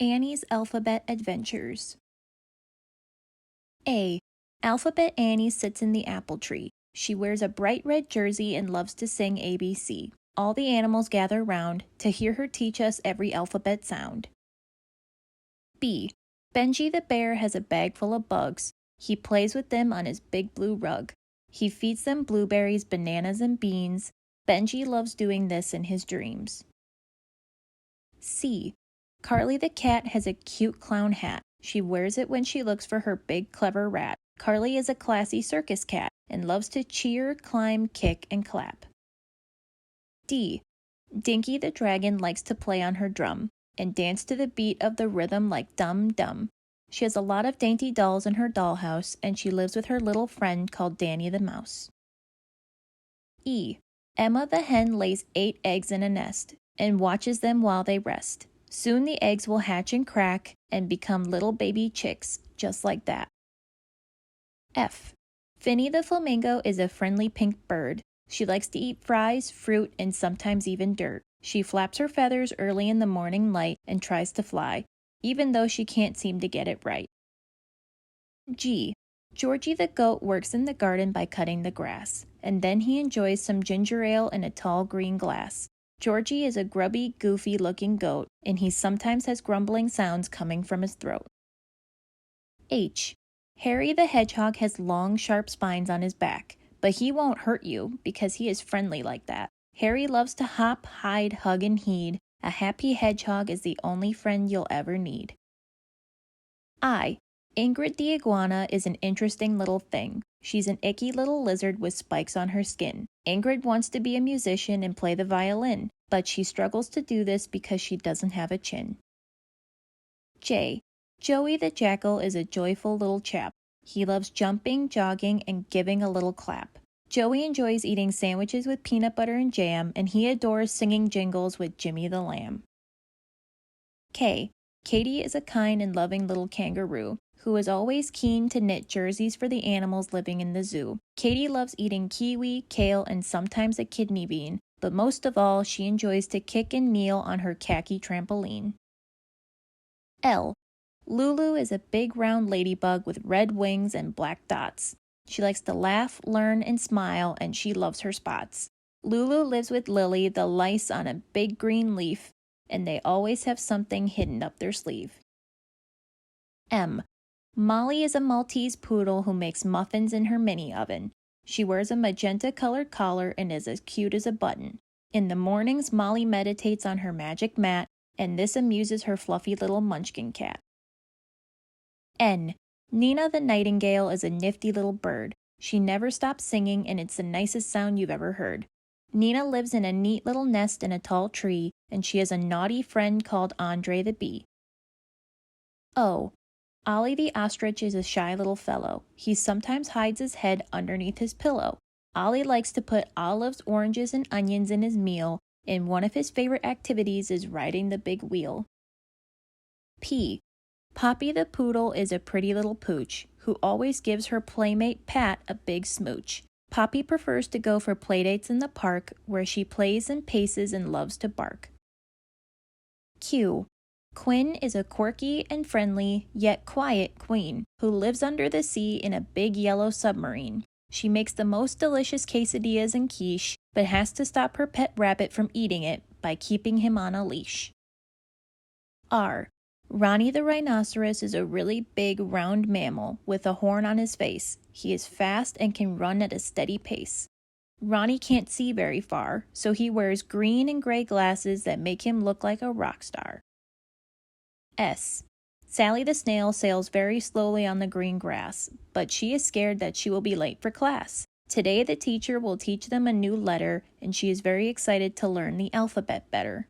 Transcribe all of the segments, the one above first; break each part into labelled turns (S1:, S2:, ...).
S1: Annie's Alphabet Adventures. A. Alphabet Annie sits in the apple tree. She wears a bright red jersey and loves to sing ABC. All the animals gather round to hear her teach us every alphabet sound. B. Benji the bear has a bag full of bugs. He plays with them on his big blue rug. He feeds them blueberries, bananas, and beans. Benji loves doing this in his dreams. C. Carly the cat has a cute clown hat. She wears it when she looks for her big clever rat. Carly is a classy circus cat and loves to cheer, climb, kick, and clap. D. Dinky the dragon likes to play on her drum and dance to the beat of the rhythm like dum dum. She has a lot of dainty dolls in her dollhouse, and she lives with her little friend called Danny the mouse. E. Emma the hen lays 8 eggs in a nest and watches them while they rest. Soon the eggs will hatch and crack and become little baby chicks, just like that. F. Finny the flamingo is a friendly pink bird. She likes to eat fries, fruit, and sometimes even dirt. She flaps her feathers early in the morning light and tries to fly, even though she can't seem to get it right. G. Georgie the goat works in the garden by cutting the grass, and then he enjoys some ginger ale in a tall green glass. Georgie is a grubby, goofy-looking goat, and he sometimes has grumbling sounds coming from his throat. H. Harry the hedgehog has long, sharp spines on his back, but he won't hurt you because he is friendly like that. Harry loves to hop, hide, hug, and heed. A happy hedgehog is the only friend you'll ever need. I. Ingrid the iguana is an interesting little thing. She's an icky little lizard with spikes on her skin. Ingrid wants to be a musician and play the violin, but she struggles to do this because she doesn't have a chin. J. Joey the jackal is a joyful little chap. He loves jumping, jogging, and giving a little clap. Joey enjoys eating sandwiches with peanut butter and jam, and he adores singing jingles with Jimmy the lamb. K. Katie is a kind and loving little kangaroo who is always keen to knit jerseys for the animals living in the zoo. Katie loves eating kiwi, kale, and sometimes a kidney bean, but most of all, she enjoys to kick and kneel on her khaki trampoline. L. Lulu is a big round ladybug with red wings and black dots. She likes to laugh, learn, and smile, and she loves her spots. Lulu lives with Lily, the lice on a big green leaf, and they always have something hidden up their sleeve. M. Molly is a Maltese poodle who makes muffins in her mini oven. She wears a magenta-colored collar and is as cute as a button. In the mornings, Molly meditates on her magic mat, and this amuses her fluffy little munchkin cat. N. Nina the nightingale is a nifty little bird. She never stops singing, and it's the nicest sound you've ever heard. Nina lives in a neat little nest in a tall tree, and she has a naughty friend called Andre the bee. O. Ollie the ostrich is a shy little fellow. He sometimes hides his head underneath his pillow. Ollie likes to put olives, oranges, and onions in his meal, and one of his favorite activities is riding the big wheel. P. Poppy the poodle is a pretty little pooch who always gives her playmate Pat a big smooch. Poppy prefers to go for playdates in the park where she plays and paces and loves to bark. Q. Quinn is a quirky and friendly, yet quiet queen who lives under the sea in a big yellow submarine. She makes the most delicious quesadillas and quiche, but has to stop her pet rabbit from eating it by keeping him on a leash. R. Ronnie the rhinoceros is a really big, round mammal with a horn on his face. He is fast and can run at a steady pace. Ronnie can't see very far, so he wears green and gray glasses that make him look like a rock star. S. Sally the snail sails very slowly on the green grass, but she is scared that she will be late for class. Today the teacher will teach them a new letter, and she is very excited to learn the alphabet better.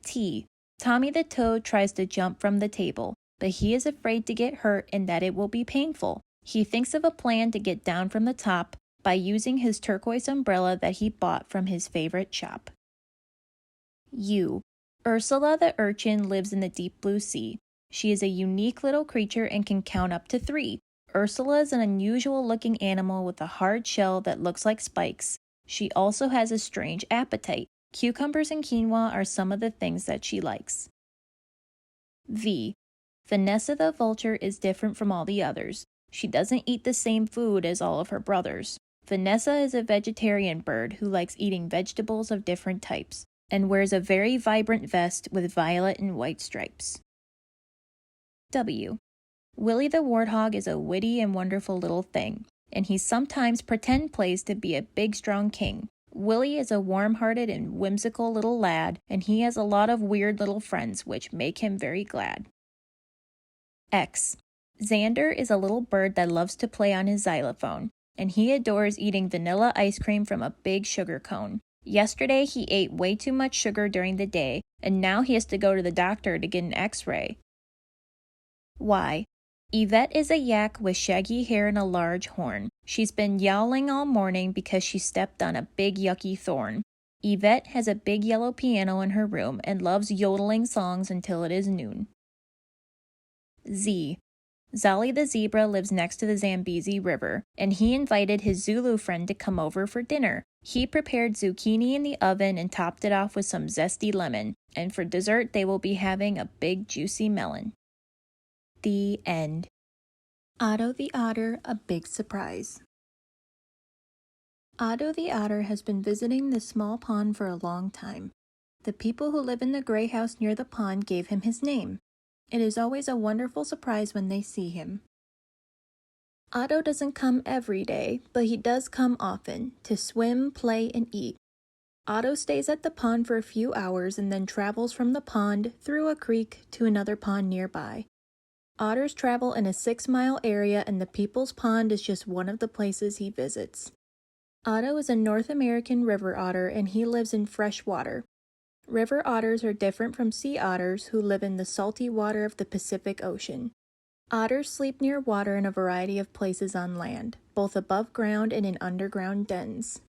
S1: T. Tommy the toad tries to jump from the table, but he is afraid to get hurt and that it will be painful. He thinks of a plan to get down from the top by using his turquoise umbrella that he bought from his favorite shop. U. Ursula the urchin lives in the deep blue sea. She is a unique little creature and can count up to 3. Ursula is an unusual-looking animal with a hard shell that looks like spikes. She also has a strange appetite. Cucumbers and quinoa are some of the things that she likes. V. 𝗬𝗂 the vulture is different from all the others. She doesn't eat the same food as all of her brothers. 𝗬𝗂 is a vegetarian bird who likes eating vegetables of different types and wears a very vibrant vest with violet and white stripes. W. Willie the warthog is a witty and wonderful little thing, and he sometimes plays to be a big strong king. Willie is a warm-hearted and whimsical little lad, and he has a lot of weird little friends which make him very glad. X. Xander is a little bird that loves to play on his xylophone, and he adores eating vanilla ice cream from a big sugar cone. Yesterday he ate way too much sugar during the day, and now he has to go to the doctor to get an x-ray. Y. Yvette is a yak with shaggy hair and a large horn. She's been yowling all morning because she stepped on a big yucky thorn. Yvette has a big yellow piano in her room and loves yodeling songs until it is noon. Z. 𝗬𝗓𝗏 the zebra lives next to the 𝗬𝗡𝗎 River, and he invited his Zulu friend to come over for dinner. He prepared zucchini in the oven and topped it off with some zesty lemon, and for dessert they will be having a big juicy melon. The end. Otto the Otter, a big surprise. Otto the Otter has been visiting this small pond for a long time. The people who live in the gray house near the pond gave him his name. It is always a wonderful surprise when they see him. Otto doesn't come every day, but he does come often, to swim, play, and eat. Otto stays at the pond for a few hours and then travels from the pond through a creek to another pond nearby. Otters travel in a 6-mile area, and the People's Pond is just one of the places he visits. Otto is a North American river otter, and he lives in fresh water. River otters are different from sea otters who live in the salty water of the Pacific Ocean. Otters sleep near water in a variety of places on land, both above ground and in underground dens.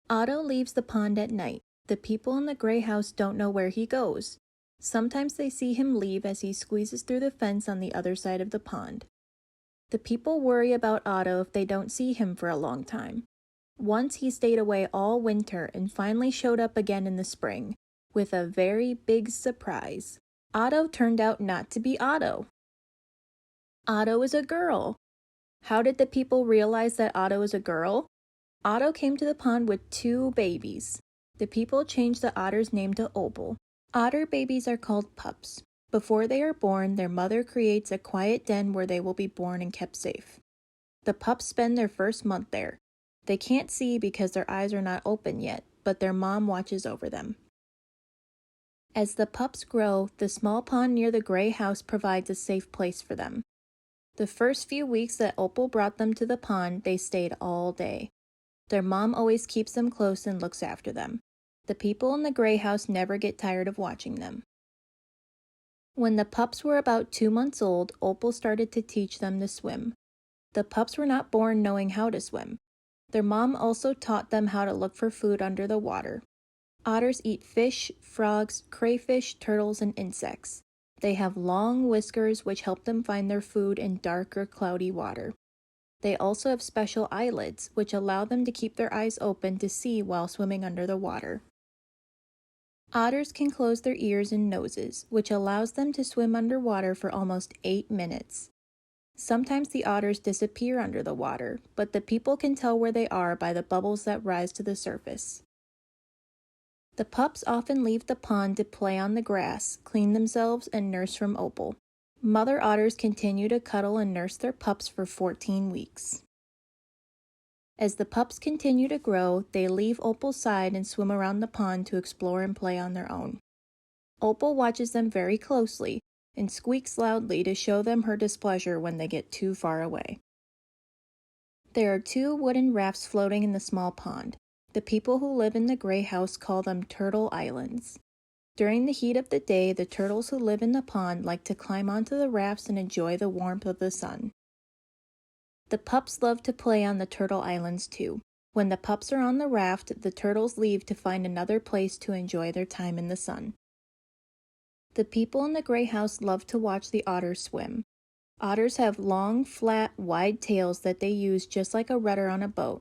S1: Otto leaves the pond at night. The people in the gray house don't know where he goes. Sometimes they see him leave as he squeezes through the fence on the other side of the pond. The people worry about Otto if they don't see him for a long time. Once he stayed away all winter and finally showed up again in the spring, with a very big surprise. Otto turned out not to be Otto. Otto is a girl. How did the people realize that Otto is a girl? Otto came to the pond with 2 babies. The people changed the otter's name to Opal. Otter babies are called pups. Before they are born, their mother creates a quiet den where they will be born and kept safe. The pups spend their first month there. They can't see because their eyes are not open yet, but their mom watches over them. As the pups grow, the small pond near the gray house provides a safe place for them. The first few weeks that Opal brought them to the pond, they stayed all day. Their mom always keeps them close and looks after them. The people in the gray house never get tired of watching them. When the pups were about 2 months old, Opal started to teach them to swim. The pups were not born knowing how to swim. Their mom also taught them how to look for food under the water. Otters eat fish, frogs, crayfish, turtles, and insects. They have long whiskers which help them find their food in dark or cloudy water. They also have special eyelids which allow them to keep their eyes open to see while swimming under the water. Otters can close their ears and noses, which allows them to swim underwater for almost 8 minutes. Sometimes the otters disappear under the water, but the people can tell where they are by the bubbles that rise to the surface. The pups often leave the pond to play on the grass, clean themselves, and nurse from Opal. Mother otters continue to cuddle and nurse their pups for 14 weeks. As the pups continue to grow, they leave Opal's side and swim around the pond to explore and play on their own. Opal watches them very closely and squeaks loudly to show them her displeasure when they get too far away. There are 2 wooden rafts floating in the small pond. The people who live in the gray house call them turtle islands. During the heat of the day, the turtles who live in the pond like to climb onto the rafts and enjoy the warmth of the sun. The pups love to play on the turtle islands too. When the pups are on the raft, the turtles leave to find another place to enjoy their time in the sun. The people in the gray house love to watch the otters swim. Otters have long, flat, wide tails that they use just like a rudder on a boat.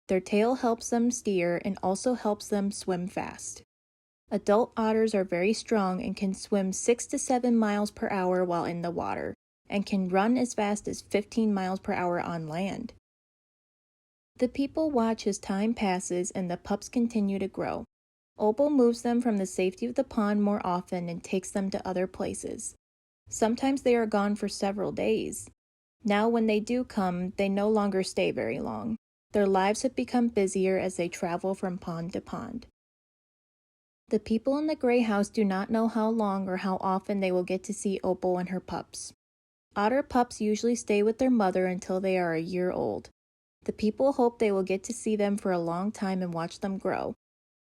S1: Their tail helps them steer and also helps them swim fast. Adult otters are very strong and can swim 6 to 7 miles per hour while in the water, and can run as fast as 15 miles per hour on land. The people watch as time passes and the pups continue to grow. Opal moves them from the safety of the pond more often and takes them to other places. Sometimes they are gone for several days. Now when they do come, they no longer stay very long. Their lives have become busier as they travel from pond to pond. The people in the gray house do not know how long or how often they will get to see Opal and her pups. Otter pups usually stay with their mother until they are a year old. The people hope they will get to see them for a long time and watch them grow.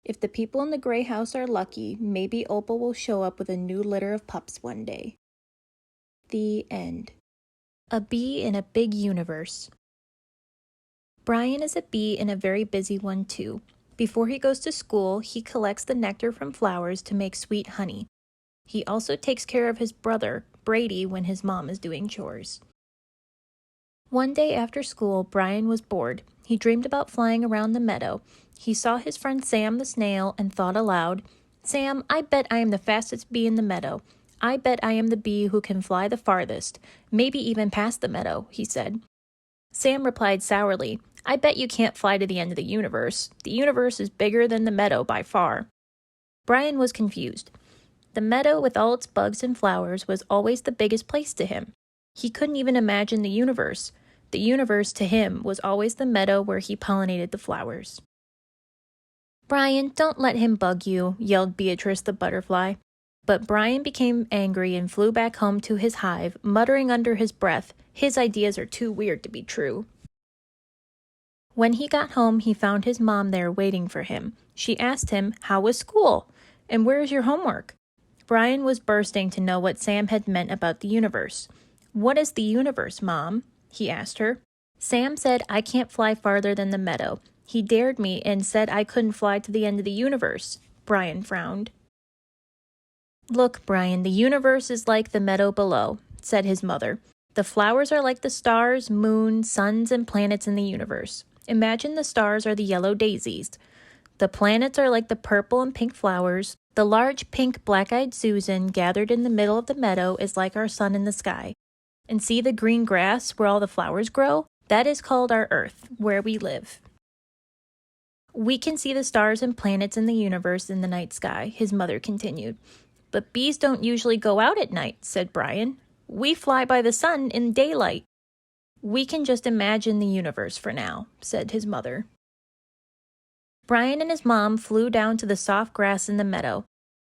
S1: If the people in the gray house are lucky, maybe Opal will show up with a new litter of pups one day. The end. A bee in a big universe. Brian is a bee and a very busy one too. Before he goes to school, he collects the nectar from flowers to make sweet honey. He also takes care of his brother, Brady, when his mom is doing chores. One day after school, Brian was bored. He dreamed about flying around the meadow. He saw his friend Sam the snail and thought aloud, "Sam, I bet I am the fastest bee in the meadow. I bet I am the bee who can fly the farthest, maybe even past the meadow," he said. Sam replied sourly, "I bet you can't fly to the end of the universe. The universe is bigger than the meadow by far." Brian was confused. The meadow with all its bugs and flowers was always the biggest place to him. He couldn't even imagine the universe. The universe to him was always the meadow where he pollinated the flowers. "Brian, don't let him bug you," yelled Beatrice the butterfly. But Brian became angry and flew back home to his hive, muttering under his breath, "His ideas are too weird to be true." When he got home, he found his mom there waiting for him. She asked him, "How was school? And where is your homework?" Brian was bursting to know what Sam had meant about the universe. "What is the universe, Mom?" he asked her. "Sam said I can't fly farther than the meadow. He dared me and said I couldn't fly to the end of the universe." Brian frowned. "Look, Brian, the universe is like the meadow below," said his mother. "The flowers are like the stars, moon, suns, and planets in the universe. Imagine the stars are the yellow daisies. The planets are like the purple and pink flowers. The large pink black-eyed Susan gathered in the middle of the meadow is like our sun in the sky. And see the green grass where all the flowers grow? That is called our Earth, where we live." "We can see the stars and planets in the universe in the night sky," his mother continued. "But bees don't usually go out at night," said Brian. "We fly by the sun in daylight." "We can just imagine the universe for now," said his mother. Brian and his mom flew down to the soft grass in the meadow.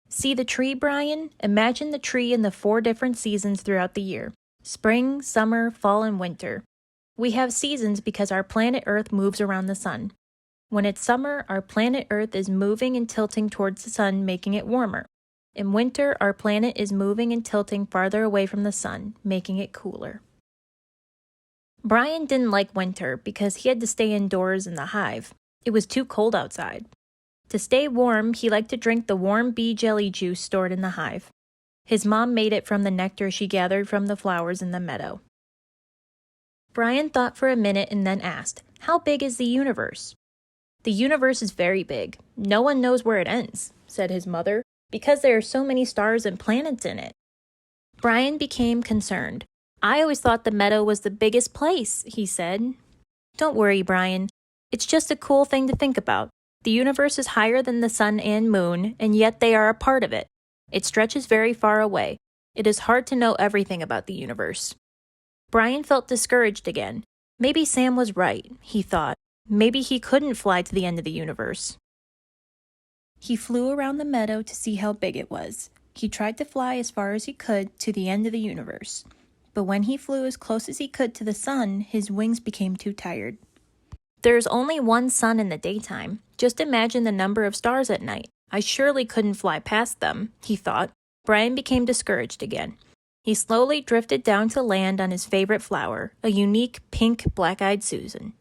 S1: "See the tree, Brian? Imagine the tree in the 4 different seasons throughout the year. Spring, summer, fall, and winter. We have seasons because our planet Earth moves around the sun. When it's summer, our planet Earth is moving and tilting towards the sun, making it warmer. In winter, our planet is moving and tilting farther away from the sun, making it cooler." Brian didn't like winter because he had to stay indoors in the hive. It was too cold outside. To stay warm, he liked to drink the warm bee jelly juice stored in the hive. His mom made it from the nectar she gathered from the flowers in the meadow. Brian thought for a minute and then asked, "How big is the universe?" "The universe is very big. No one knows where it ends," said his mother, "because there are so many stars and planets in it." Brian became concerned. "I always thought the meadow was the biggest place," he said. "Don't worry, Brian. It's just a cool thing to think about. The universe is higher than the sun and moon, and yet they are a part of it. It stretches very far away. It is hard to know everything about the universe." Brian felt discouraged again. Maybe Sam was right, he thought. Maybe he couldn't fly to the end of the universe. He flew around the meadow to see how big it was. He tried to fly as far as he could to the end of the universe. But when he flew as close as he could to the sun, his wings became too tired. "There's only one sun in the daytime. Just imagine the number of stars at night. I surely couldn't fly past them," he thought. Brian became discouraged again. He slowly drifted down to land on his favorite flower, a unique pink black-eyed Susan.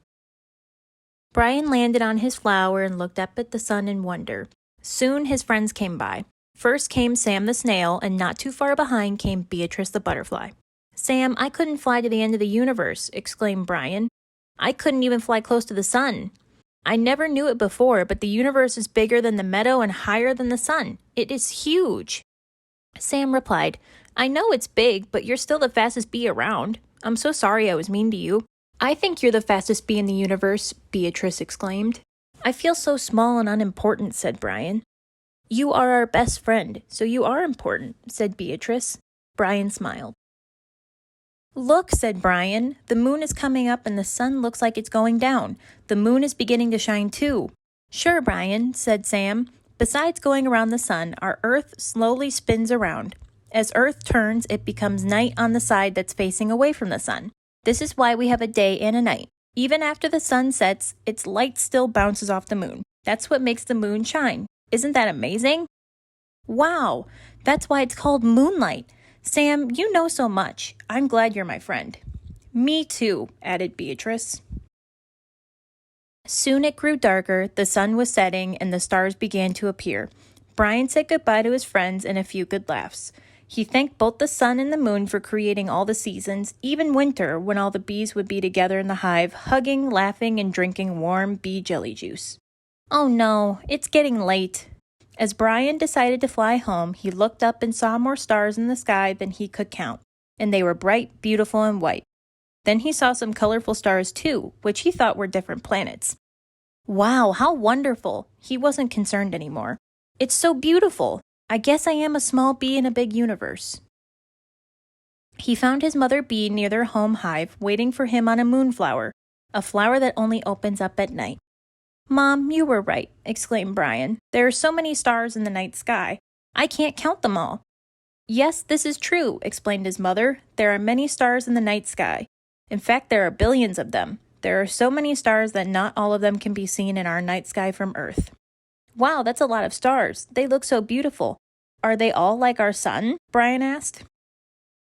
S1: Brian landed on his flower and looked up at the sun in wonder. Soon his friends came by. First came Sam the snail, and not too far behind came Beatrice the butterfly. "Sam, I couldn't fly to the end of the universe," exclaimed Brian. "I couldn't even fly close to the sun." I never knew it before, but the universe is bigger than the meadow and higher than the sun. It is huge. Sam replied, I know it's big, but you're still the fastest bee around. I'm so sorry I was mean to you. I think you're the fastest bee in the universe, Beatrice exclaimed. I feel so small and unimportant, said Brian. You are our best friend, so you are important, said Beatrice. Brian smiled. Look, said Brian, the moon is coming up and the sun looks like it's going down. The moon is beginning to shine too. Sure, Brian, said Sam. Besides going around the sun, our Earth slowly spins around. As Earth turns, it becomes night on the side that's facing away from the sun. This is why we have a day and a night. Even after the sun sets, its light still bounces off the moon. That's what makes the moon shine. Isn't that amazing? Wow, that's why it's called moonlight. Sam, you know so much. I'm glad you're my friend. Me too, added Beatrice. Soon it grew darker, the sun was setting, and the stars began to appear. Brian said goodbye to his friends and a few good laughs. He thanked both the sun and the moon for creating all the seasons, even winter, when all the bees would be together in the hive, hugging, laughing, and drinking warm bee jelly juice. Oh no, it's getting late. As Brian decided to fly home, he looked up and saw more stars in the sky than he could count, and they were bright, beautiful, and white. Then he saw some colorful stars too, which he thought were different planets. Wow, how wonderful! He wasn't concerned anymore. It's so beautiful! I guess I am a small bee in a big universe. He found his mother bee near their home hive, waiting for him on a moonflower, a flower that only opens up at night. Mom, you were right, exclaimed Brian. There are so many stars in the night sky. I can't count them all. Yes, this is true, explained his mother. There are many stars in the night sky. In fact, there are billions of them. There are so many stars that not all of them can be seen in our night sky from Earth. Wow, that's a lot of stars. They look so beautiful. Are they all like our sun? Brian asked.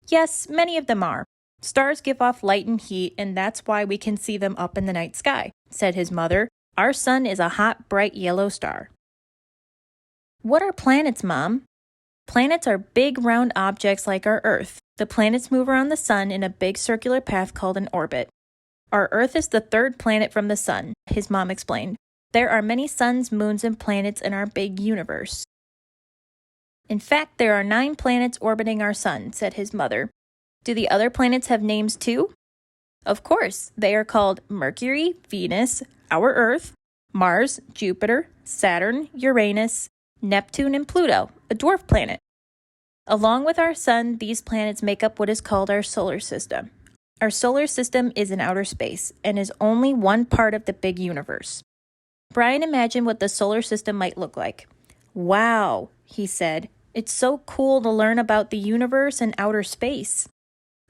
S1: Yes, many of them are. Stars give off light and heat, and that's why we can see them up in the night sky, said his mother. Our sun is a hot, bright yellow star. What are planets, Mom? Planets are big, round objects like our Earth. The planets move around the sun in a big circular path called an orbit. Our Earth is the third planet from the sun, his mom explained. There are many suns, moons, and planets in our big universe. In fact, there are 9 planets orbiting our sun, said his mother. Do the other planets have names too? Of course, they are called Mercury, Venus, our Earth, Mars, Jupiter, Saturn, Uranus, Neptune, and Pluto, a dwarf planet. Along with our sun, these planets make up what is called our solar system. Our solar system is in outer space and is only one part of the big universe. Brian imagined what the solar system might look like. Wow, he said. It's so cool to learn about the universe and outer space.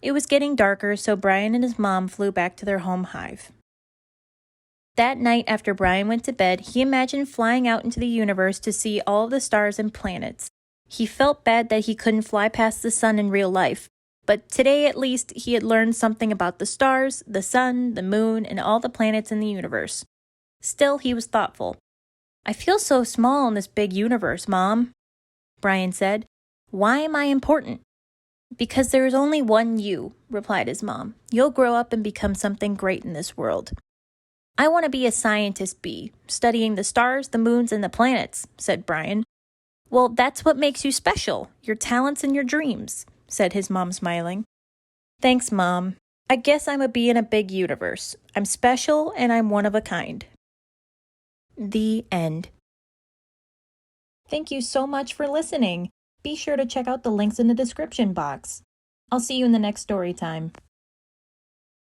S1: It was getting darker, so Brian and his mom flew back to their home hive. That night, after Brian went to bed, he imagined flying out into the universe to see all of the stars and planets. He felt bad that he couldn't fly past the sun in real life, but today at least he had learned something about the stars, the sun, the moon, and all the planets in the universe. Still, he was thoughtful. I feel so small in this big universe, Mom, Brian said. Why am I important? Because there is only one you, replied his mom. You'll grow up and become something great in this world. I want to be a scientist bee, studying the stars, the moons, and the planets, said Brian. Well, that's what makes you special, your talents and your dreams, said his mom, smiling. Thanks, Mom. I guess I'm a bee in a big universe. I'm special and I'm one of a kind. The end. Thank you so much for listening. Be sure to check out the links in the description box. I'll see you in the next story time.